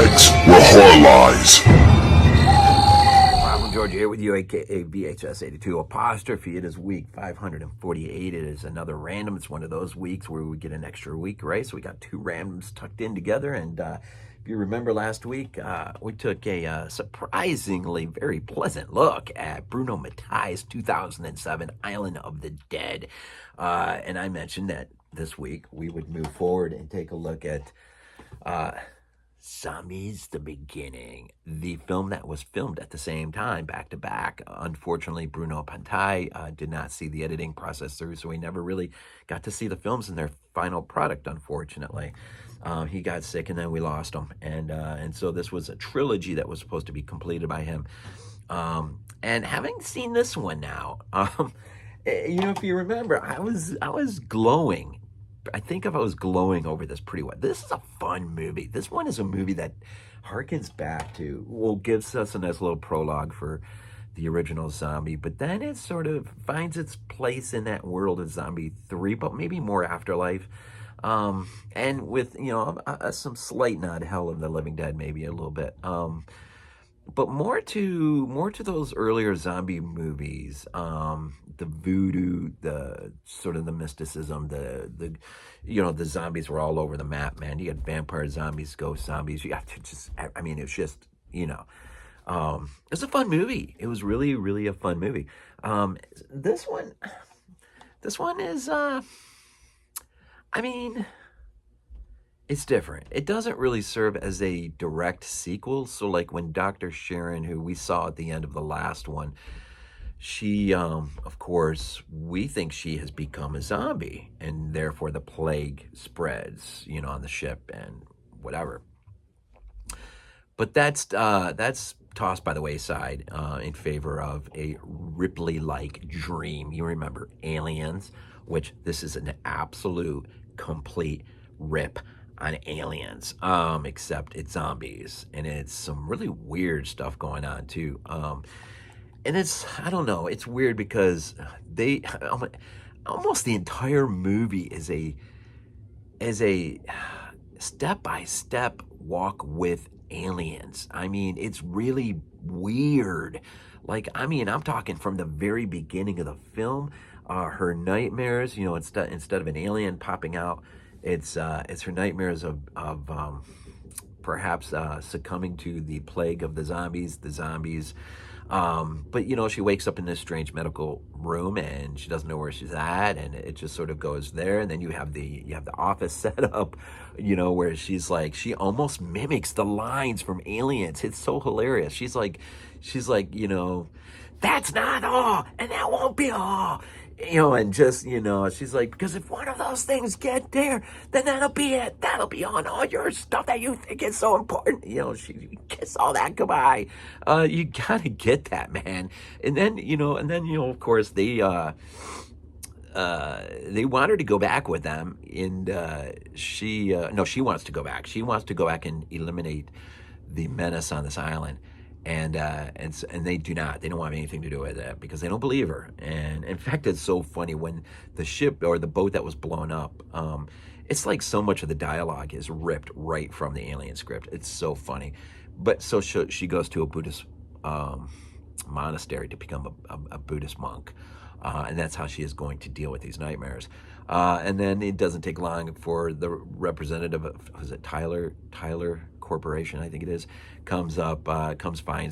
bags were horror lies. George here with you, aka VHS82 apostrophe. It is week 548. It is another random. It's one of those weeks where we get an extra week, right? So we got two randoms tucked in together. And if you remember last week, we took a surprisingly very pleasant look at Bruno Mattei's 2007 Island of the Dead. And I mentioned that this week we would move forward and take a look at Zombies, the Beginning, the film that was filmed at the same time, back to back. Unfortunately, Bruno Mattei did not see the editing process through, so we never really got to see the films in their final product, unfortunately. He got sick, and then we lost him. And so this was a trilogy that was supposed to be completed by him. And having seen this one now, if you remember, I was glowing. I think if I was glowing over this pretty well. This is a fun movie. This one is a movie that harkens back to, well, gives us a nice little prologue for the original Zombie, but then it sort of finds its place in that world of Zombie 3, but maybe more Afterlife. And with, some slight nod Hell of the Living Dead, maybe a little bit. But more to those earlier zombie movies, the voodoo, the sort of the mysticism, the zombies were all over the map, man. You got vampire zombies, ghost zombies. You got to just, I mean, it's just, it was a fun movie. It was really, really a fun movie. This one is, it's different. It doesn't really serve as a direct sequel. So like when Dr. Sharon, who we saw at the end of the last one, she, of course, we think she has become a zombie, and therefore the plague spreads, on the ship and whatever. But that's tossed by the wayside in favor of a Ripley-like dream. You remember Aliens, which this is an absolute, complete rip on Aliens, except it's zombies, and it's some really weird stuff going on too. And it's, I don't know, it's weird because they almost the entire movie is a step-by-step walk with aliens. I mean, it's really weird. Like, I'm talking from the very beginning of the film, her nightmares, instead of an alien popping out, it's her nightmares of perhaps succumbing to the plague of the zombies. But she wakes up in this strange medical room and she doesn't know where she's at, and it just sort of goes there. And then you have the office set up, where she's like, she almost mimics the lines from Aliens. It's so hilarious. She's like, that's not all, and that won't be all. And just, she's like, because if one of those things get there, then that'll be it. That'll be on all your stuff that you think is so important. She kiss all that goodbye. You gotta get that, man. And then, of course, they want her to go back with them, and she wants to go back. She wants to go back and eliminate the menace on this island. And they do not. They don't want anything to do with it because they don't believe her. And in fact, it's so funny when the ship or the boat that was blown up, it's like so much of the dialogue is ripped right from the Alien script. It's so funny. But so she goes to a Buddhist monastery to become a Buddhist monk. And that's how she is going to deal with these nightmares. And then it doesn't take long for the representative of, was it Tyler Corporation, I think it is, finds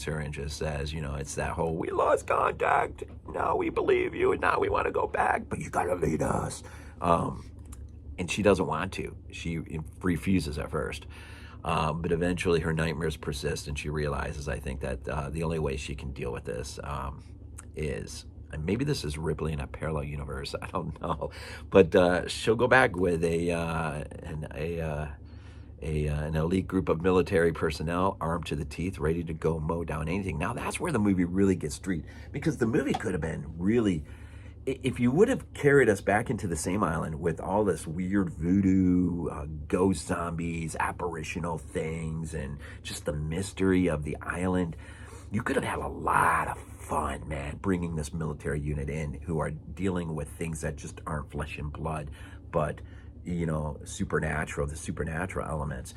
her and just says, it's that whole, we lost contact, now we believe you, and now we want to go back, but you gotta lead us. And she doesn't want to. She refuses at first. But eventually her nightmares persist, and she realizes, I think, that the only way she can deal with this is, and maybe this is Ripley in a parallel universe, I don't know, but she'll go back with an elite group of military personnel armed to the teeth, ready to go mow down anything. Now that's where the movie really gets street, because the movie could have been really, if you would have carried us back into the same island with all this weird voodoo, ghost zombies, apparitional things, and just the mystery of the island, you could have had a lot of fun, man, bringing this military unit in who are dealing with things that just aren't flesh and blood, but the supernatural elements.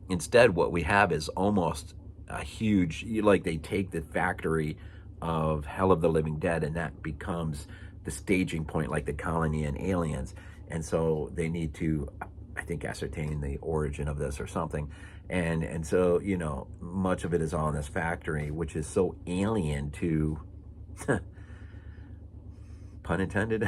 Instead, what we have is almost a huge, like they take the factory of Hell of the Living Dead, and that becomes the staging point, like the colony and aliens. And so they need to, I think, ascertain the origin of this or something. And so, much of it is all in this factory, which is so alien to, pun intended,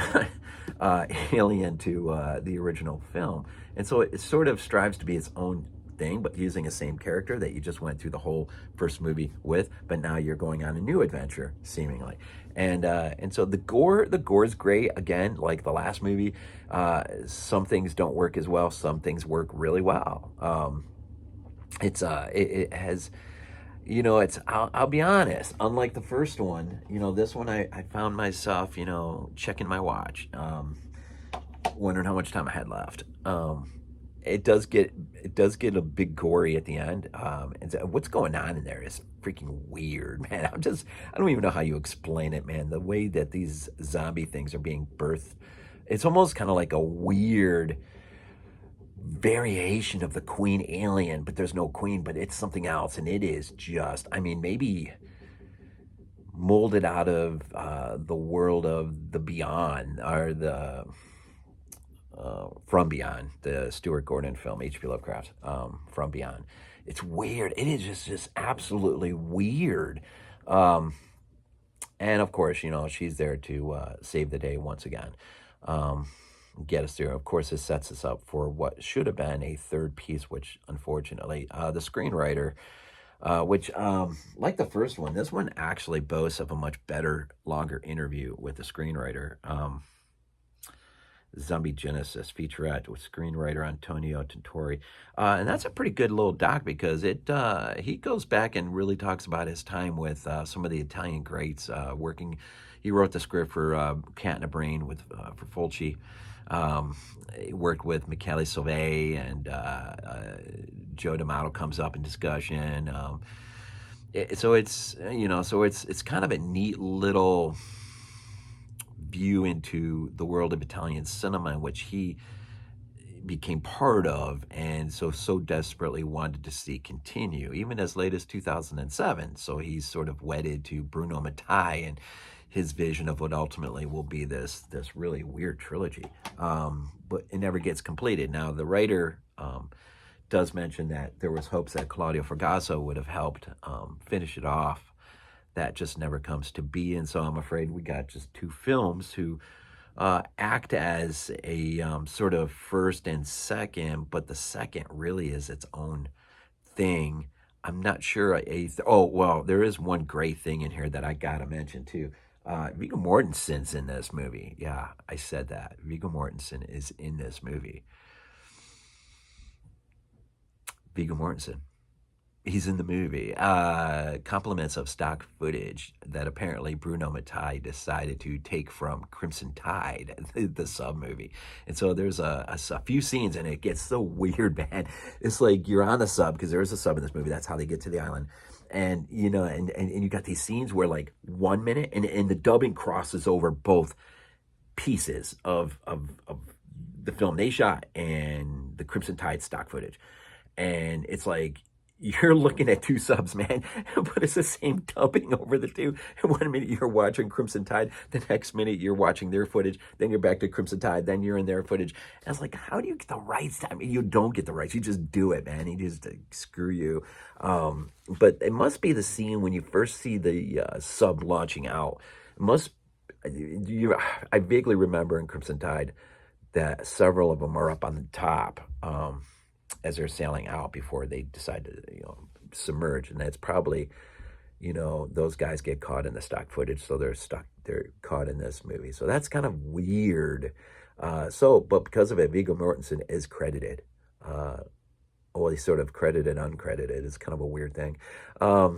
alien to the original film. And so it sort of strives to be its own thing, but using the same character that you just went through the whole first movie with, but now you're going on a new adventure, seemingly. And so the gore is great. Again, like the last movie, some things don't work as well. Some things work really well. It has, I'll be honest, unlike the first one, this one I found myself, checking my watch, wondering how much time I had left. It does get a big gory at the end. And so what's going on in there is freaking weird, man. I don't even know how you explain it, man. The way that these zombie things are being birthed, it's almost kind of like a weird variation of the queen alien, but there's no queen, but it's something else. And it is just, maybe molded out of the world of the Beyond, or the From Beyond, the Stuart Gordon film, H.P. Lovecraft, From Beyond. It's weird. It is just absolutely weird. And of course, she's there to save the day once again, get us through. Of course, this sets us up for what should have been a third piece, which unfortunately, the screenwriter, which, like the first one, this one actually boasts of a much better, longer interview with the screenwriter. Zombie Genesis featurette with screenwriter Antonio Tintori. And that's a pretty good little doc, because he goes back and really talks about his time with some of the Italian greats working. He wrote the script for Cat in a Brain for Fulci. He worked with Michele Soavi, and Joe D'Amato comes up in discussion. So it's kind of a neat little view into the world of Italian cinema, in which he became part of, and so desperately wanted to see continue, even as late as 2007. So he's sort of wedded to Bruno Mattei and his vision of what ultimately will be this really weird trilogy. But it never gets completed. Now, the writer does mention that there was hopes that Claudio Fragasso would have helped finish it off. That just never comes to be, and so I'm afraid we got just two films who act as a sort of first and second, but the second really is its own thing. I'm not sure there is one great thing in here that I gotta mention too. Viggo Mortensen's in this movie. Yeah, I said that. Viggo Mortensen is in this movie. Viggo Mortensen. He's in the movie. Compliments of stock footage that apparently Bruno Mattei decided to take from Crimson Tide, the sub movie. And so there's a few scenes, and it gets so weird, man. It's like you're on the sub, because there is a sub in this movie. That's how they get to the island. And, and you got these scenes where, like, 1 minute, and the dubbing crosses over both pieces of the film they shot and the Crimson Tide stock footage. And it's like, you're looking at two subs, man, but it's the same dubbing over the two. And 1 minute you're watching Crimson Tide, the next minute you're watching their footage, then you're back to Crimson Tide, then you're in their footage. And it's like, how do you get the rights? You don't get the rights. You just do it, man. You just screw you. But it must be the scene when you first see the sub launching out. I vaguely remember in Crimson Tide that several of them are up on the top, as they're sailing out before they decide to, submerge. And that's probably, those guys get caught in the stock footage, so they're caught in this movie. So that's kind of weird. But because of it, Viggo Mortensen is credited. He's sort of credited, uncredited. It's kind of a weird thing. I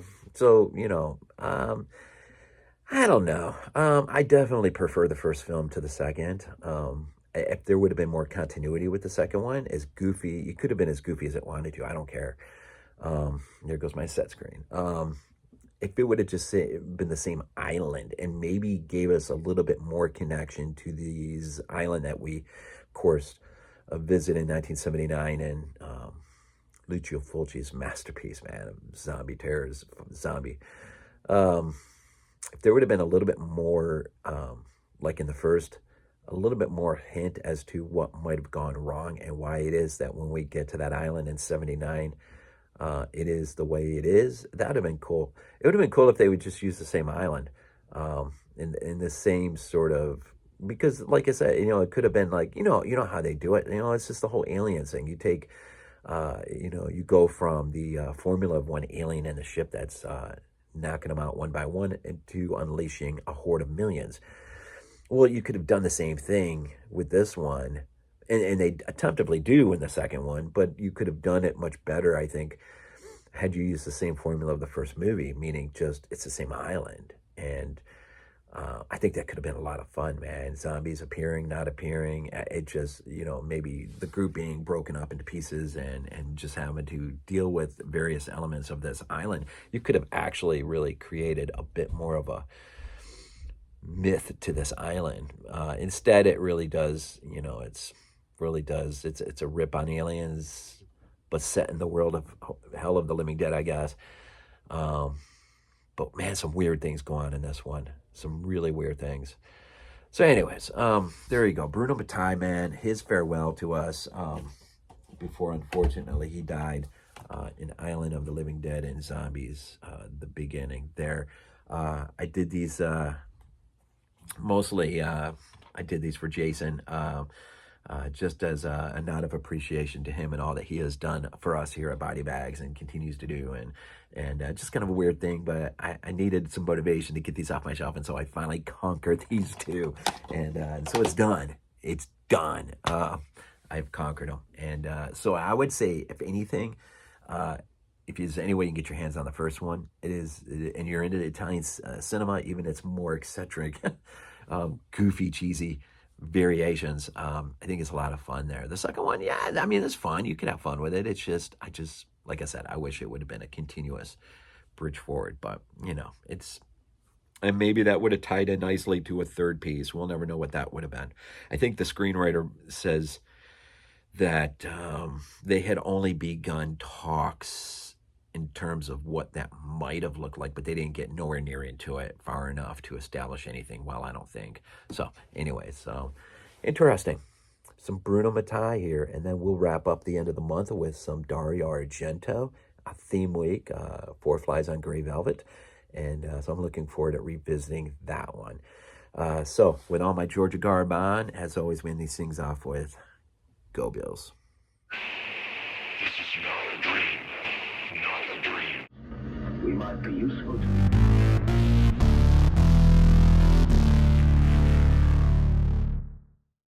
don't know. I definitely prefer the first film to the second. If there would have been more continuity with the second one, as goofy, it could have been as goofy as it wanted to. I don't care. There goes my set screen. If it would have just been the same island, and maybe gave us a little bit more connection to these island that we, of course, a visit in 1979, and Lucio Fulci's masterpiece, man, of zombie terrors, zombie. Um, if there would have been a little bit more, like in the first, a little bit more hint as to what might have gone wrong and why it is that when we get to that island in 79, it is the way it is, that would have been cool. It would have been cool if they would just use the same island, in the same sort of, because like I said, it could have been like, you know how they do it. It's just the whole alien thing. You take, you go from the formula of one alien in the ship that's knocking them out one by one into unleashing a horde of millions. Well, you could have done the same thing with this one, and they attemptably do in the second one, but you could have done it much better, I think, had you used the same formula of the first movie, meaning just it's the same island. And I think that could have been a lot of fun, man. Zombies appearing, not appearing. It just, maybe the group being broken up into pieces and just having to deal with various elements of this island. You could have actually really created a bit more of a myth to this island. Instead, it really does, it's a rip on aliens, but set in the world of Hell of the Living Dead, I guess. But man, some weird things go on in this one. Some really weird things. So anyways, there you go. Bruno Mattei, man, his farewell to us before, unfortunately, he died in Island of the Living Dead and Zombies, the beginning there. I did these mostly, I did these for Jason, just as a nod of appreciation to him and all that he has done for us here at Body Bags and continues to do. And just kind of a weird thing, but I needed some motivation to get these off my shelf, and so I finally conquered these two. And so it's done. It's done. I've conquered them. And so I would say, if anything, if there's any way you can get your hands on the first one, it is, and you're into Italian cinema, even its more eccentric, goofy, cheesy variations, I think it's a lot of fun there. The second one, yeah, I mean, it's fun. You can have fun with it. It's just, like I said, I wish it would have been a continuous bridge forward, but, and maybe that would have tied in nicely to a third piece. We'll never know what that would have been. I think the screenwriter says that they had only begun talks in terms of what that might have looked like, but they didn't get nowhere near into it far enough to establish anything. Well, I don't think. So anyways, so interesting. Some Bruno Mattei here, and then we'll wrap up the end of the month with some Dario Argento, a theme week, Four Flies on Gray Velvet. And so I'm looking forward to revisiting that one. So with all my Georgia garb on, as always, we end these things off with Go Bills. This is not a dream. Not a dream. We might be useful to you.